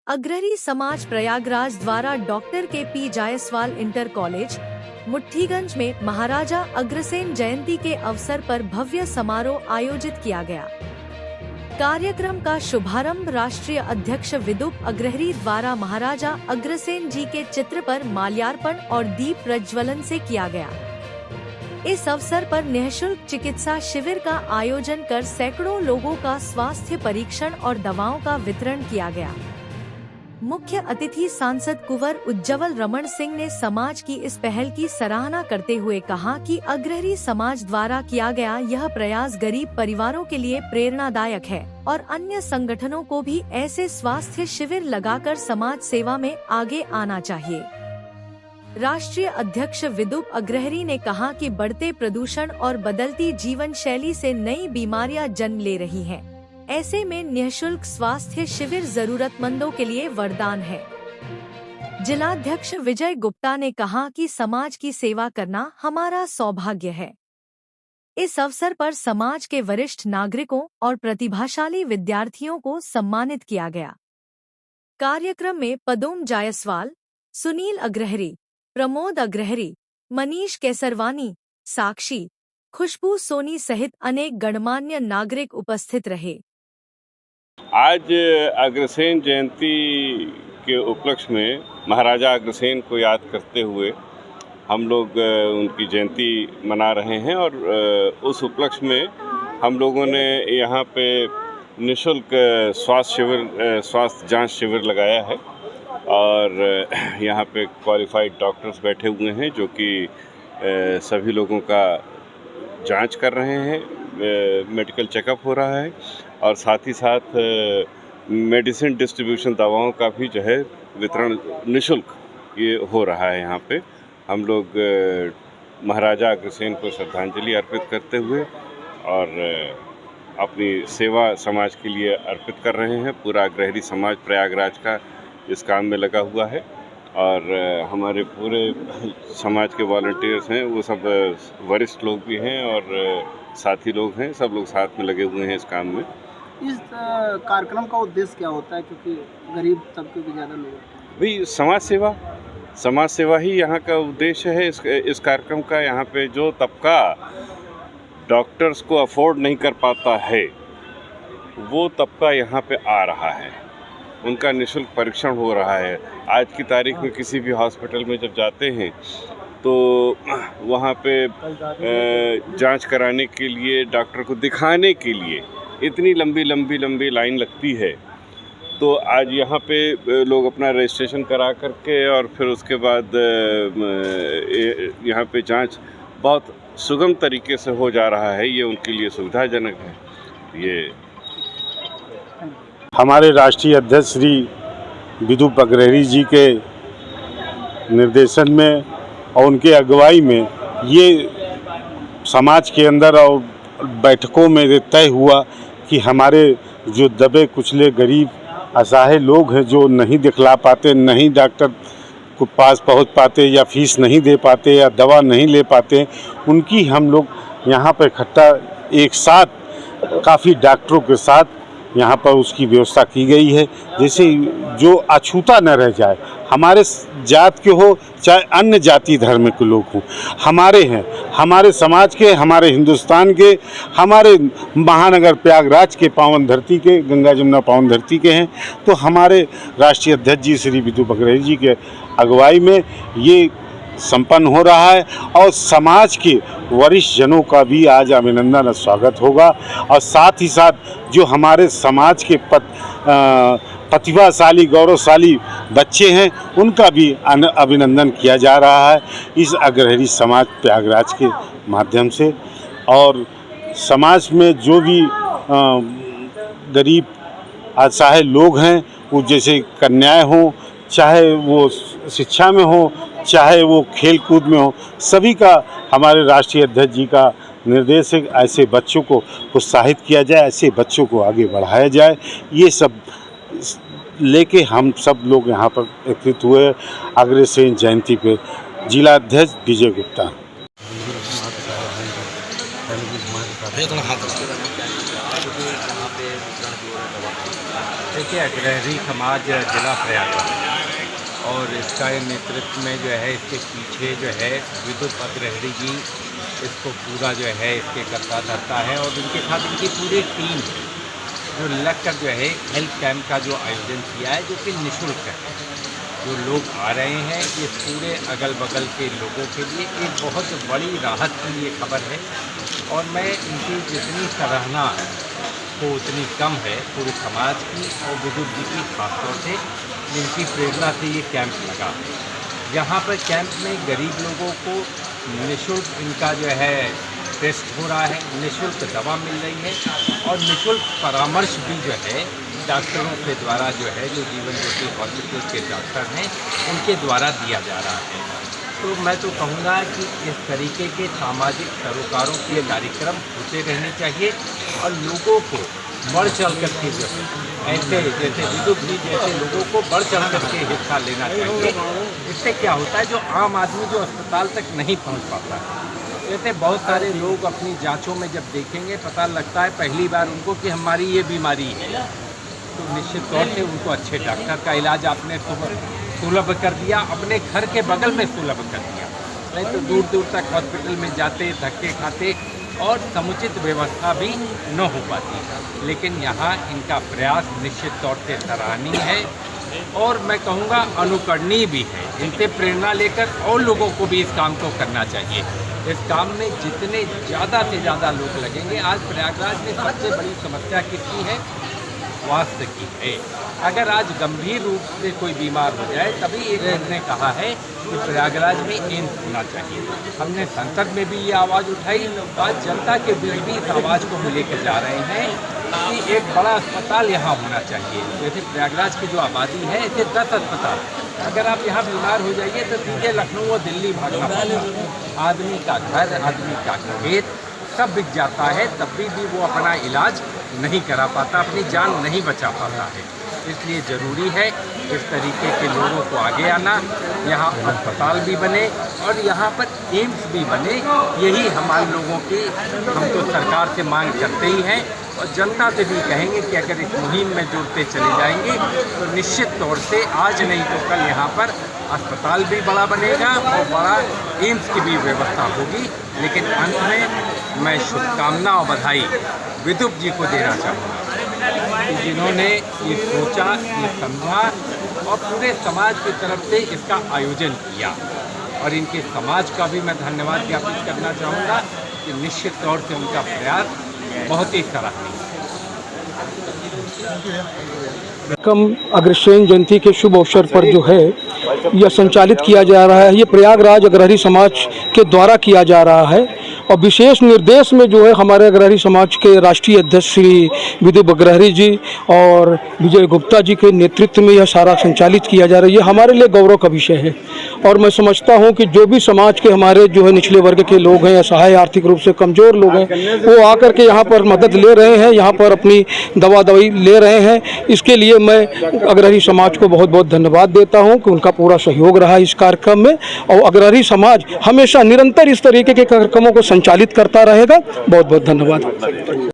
अग्रही समाज प्रयागराज द्वारा डॉक्टर के P Jaiswal inter college Mutthiganj में महाराजा अग्रसेन जयंती के अवसर पर भव्य समारोह आयोजित किया गया। कार्यक्रम का शुभारंभ राष्ट्रीय अध्यक्ष विदुप अग्रहरी द्वारा महाराजा अग्रसेन जी के चित्र पर माल्यार्पण और दीप प्रज्वलन से किया गया। इस अवसर पर निःशुल्क चिकित्सा शिविर का आयोजन कर सैकड़ों लोगों का स्वास्थ्य परीक्षण और दवाओं का वितरण किया गया। मुख्य अतिथि सांसद कुंवर उज्जवल रमण सिंह ने समाज की इस पहल की सराहना करते हुए कहा कि अग्रही समाज द्वारा किया गया यह प्रयास गरीब परिवारों के लिए प्रेरणादायक है और अन्य संगठनों को भी ऐसे स्वास्थ्य शिविर लगाकर समाज सेवा में आगे आना चाहिए। राष्ट्रीय अध्यक्ष विदुप अग्रहरी ने कहा कि बढ़ते प्रदूषण और बदलती जीवन शैली से नई बीमारियां जन्म ले रही हैं। ऐसे में निःशुल्क स्वास्थ्य शिविर जरूरतमंदों के लिए वरदान है। जिलाध्यक्ष विजय गुप्ता ने कहा कि समाज की सेवा करना हमारा सौभाग्य है। इस अवसर पर समाज के वरिष्ठ नागरिकों और प्रतिभाशाली विद्यार्थियों को सम्मानित किया गया। कार्यक्रम में पदोम जायसवाल, सुनील अग्रहरी, प्रमोद अग्रहरी, मनीष केसरवानी, साक्षी, खुशबू सोनी सहित अनेक गणमान्य नागरिक उपस्थित रहे। आज अग्रसेन जयंती के उपलक्ष्य में महाराजा अग्रसेन को याद करते हुए हम लोग उनकी जयंती मना रहे हैं और उस उपलक्ष्य में हम लोगों ने यहाँ पे निःशुल्क स्वास्थ्य जांच शिविर लगाया है और यहाँ पे क्वालिफाइड डॉक्टर्स बैठे हुए हैं जो कि सभी लोगों का जांच कर रहे हैं, मेडिकल चेकअप हो रहा है और साथ ही साथ मेडिसिन डिस्ट्रीब्यूशन दवाओं का भी जो है वितरण निःशुल्क ये हो रहा है। यहाँ पे हम लोग महाराजा अग्रसेन को श्रद्धांजलि अर्पित करते हुए और अपनी सेवा समाज के लिए अर्पित कर रहे हैं। पूरा अग्रहरी समाज प्रयागराज का इस काम में लगा हुआ है और हमारे पूरे समाज के वॉलंटियर्स हैं, वो सब वरिष्ठ लोग भी हैं और साथी लोग हैं, सब लोग साथ में लगे हुए हैं इस काम में। इस कार्यक्रम का उद्देश्य क्या होता है, क्योंकि गरीब तबके के ज़्यादा लोग भाई समाज सेवा ही यहाँ का उद्देश्य है। इस कार्यक्रम का यहाँ पे जो तबका डॉक्टर्स को अफोर्ड नहीं कर पाता है वो तबका यहाँ पे आ रहा है, उनका निःशुल्क परीक्षण हो रहा है। आज की तारीख में किसी भी हॉस्पिटल में जब जाते हैं तो वहाँ पे जांच कराने के लिए, डॉक्टर को दिखाने के लिए इतनी लंबी लाइन लगती है। तो आज यहाँ पे लोग अपना रजिस्ट्रेशन करा करके और फिर उसके बाद यहाँ पे जांच बहुत सुगम तरीके से हो जा रहा है, ये उनके लिए सुविधाजनक है। ये हमारे राष्ट्रीय अध्यक्ष श्री विदुप अग्रहरी जी के निर्देशन में और उनके अगुवाई में ये समाज के अंदर और बैठकों में तय हुआ कि हमारे जो दबे कुचले गरीब असहाय लोग हैं, जो नहीं दिखला पाते, नहीं डॉक्टर को पास पहुंच पाते या फीस नहीं दे पाते या दवा नहीं ले पाते, उनकी हम लोग यहाँ पर इकट्ठा एक साथ काफ़ी डॉक्टरों के साथ यहाँ पर उसकी व्यवस्था की गई है, जैसे जो अछूता न रह जाए। हमारे जात के हो चाहे अन्य जाति धर्म के लोग हों, हमारे हैं, हमारे समाज के, हमारे हिंदुस्तान के, हमारे महानगर प्रयागराज के पावन धरती के, गंगा जमुना पावन धरती के हैं। तो हमारे राष्ट्रीय अध्यक्ष जी श्री विदुप अग्रहरी जी के अगुवाई में ये संपन्न हो रहा है और समाज के वरिष्ठ जनों का भी आज अभिनंदन और स्वागत होगा और साथ ही साथ जो हमारे समाज के प्रतिभाशाली गौरवशाली बच्चे हैं उनका भी अभिनंदन किया जा रहा है इस अग्रहरी समाज प्रयागराज के माध्यम से। और समाज में जो भी गरीब असहाय लोग हैं, वो जैसे कन्याएं हों, चाहे वो शिक्षा में हो, चाहे वो खेल कूद में हो, सभी का हमारे राष्ट्रीय अध्यक्ष जी का निर्देश है ऐसे बच्चों को प्रोत्साहित किया जाए, ऐसे बच्चों को आगे बढ़ाया जाए। ये सब लेके हम सब लोग यहाँ पर एकत्रित हुए अग्रसेन जयंती पे। जिला अध्यक्ष विजय गुप्ता। के अग्रणी समाज जिला प्रयागराज और इसका नेतृत्व में जो है इसके पीछे जो है विद्युत अग्रहरी जी इसको पूरा जो है इसके करता धरता है और इनके साथ इनकी पूरी टीम जो लगकर जो है हेल्थ कैंप का जो आयोजन किया है जो कि निःशुल्क है। जो लोग आ रहे हैं इस पूरे अगल बगल के लोगों के लिए एक बहुत बड़ी राहत की ये खबर है और मैं इनकी जितनी सराहना को उतनी कम है पूरे समाज की और बुजुर्ग जी की खासतौर से जिनकी प्रेरणा से ये कैंप लगा। यहाँ पर कैंप में गरीब लोगों को निःशुल्क इनका जो है टेस्ट हो रहा है, निःशुल्क दवा मिल रही है और निःशुल्क परामर्श भी जो है डॉक्टरों के द्वारा जो है जो जीवन ज्योति हॉस्पिटल के डॉक्टर हैं उनके द्वारा दिया जा रहा है। तो मैं तो कहूँगा कि इस तरीके के सामाजिक सरोकारों के कार्यक्रम होते रहने चाहिए और लोगों को बढ़ चढ़ कर के जो है ऐसे जैसे विद्युत जी जैसे लोगों को बढ़ चढ़ कर के हिस्सा लेना चाहिए। इससे क्या होता है जो आम आदमी जो अस्पताल तक नहीं पहुँच पाता है, जैसे बहुत सारे लोग अपनी जांचों में जब देखेंगे पता लगता है पहली बार उनको कि हमारी ये बीमारी है, तो निश्चित तौर से उनको अच्छे डॉक्टर का इलाज आपने सुलभ कर दिया, अपने घर के बगल में सुलभ कर दिया। नहीं तो दूर दूर तक हॉस्पिटल में जाते धक्के खाते और समुचित व्यवस्था भी न हो पाती। लेकिन यहाँ इनका प्रयास निश्चित तौर से सराहनीय है और मैं कहूँगा अनुकरणीय भी है। इनसे प्रेरणा लेकर और लोगों को भी इस काम को करना चाहिए। इस काम में जितने ज़्यादा से ज़्यादा लोग लगेंगे, आज प्रयागराज में सबसे बड़ी समस्या किसकी है? स्वास्थ्य की है। अगर आज गंभीर रूप से कोई बीमार हो जाए तभी एक ने कहा है कि प्रयागराज में एम्स होना चाहिए। हमने संसद में भी ये आवाज़ उठाई, आज जनता के बीच भी इस आवाज़ को हम लेकर जा रहे हैं कि एक बड़ा अस्पताल यहाँ होना चाहिए। जैसे प्रयागराज की जो आबादी है इसे 10 अस्पताल, अगर आप यहाँ बीमार हो जाइए तो सीधे लखनऊ और दिल्ली भागना पड़ेगा। आदमी का घर, आदमी का खेत सब बिक जाता है, तब भी वो अपना इलाज नहीं करा पाता, अपनी जान नहीं बचा पाता है। इसलिए ज़रूरी है इस तरीके के लोगों को आगे आना, यहाँ अस्पताल भी बने और यहाँ पर एम्स भी बने। यही हमारे लोगों की हम तो सरकार से मांग करते ही हैं और जनता से भी कहेंगे कि अगर इस मुहिम में जुड़ते चले जाएंगे तो निश्चित तौर से आज नहीं तो कल यहाँ पर अस्पताल भी बड़ा बनेगा और बड़ा एम्स की भी व्यवस्था होगी। लेकिन अंत में मैं शुभकामना और बधाई विद्युत जी को देना चाहूँगा कि जिन्होंने ये सोचा, ये समझा और पूरे समाज की तरफ से इसका आयोजन किया और इनके समाज का भी मैं धन्यवाद ज्ञापित करना चाहूँगा कि निश्चित तौर से उनका प्रयास बहुत ही सराहनीय है। कम अग्रसेन जयंती के शुभ अवसर पर जो है यह संचालित किया जा रहा है, ये प्रयागराज अग्रहरी समाज के द्वारा किया जा रहा है और विशेष निर्देश में जो है हमारे अग्रहरी समाज के राष्ट्रीय अध्यक्ष श्री विद्युत अग्रहरी जी और विजय गुप्ता जी के नेतृत्व में यह सारा संचालित किया जा रहा है। ये हमारे लिए गौरव का विषय है और मैं समझता हूँ कि जो भी समाज के हमारे जो है निचले वर्ग के लोग हैं, असहाय आर्थिक रूप से कमज़ोर लोग हैं, वो आकर के यहाँ पर मदद ले रहे हैं, यहाँ पर अपनी दवाई ले रहे हैं। इसके लिए मैं अग्रहरी समाज को बहुत बहुत धन्यवाद देता हूँ कि उनका पूरा सहयोग रहा इस कार्यक्रम में और अग्रहरी समाज हमेशा निरंतर इस तरीके के कार्यक्रमों को संचालित करता रहेगा। बहुत बहुत धन्यवाद।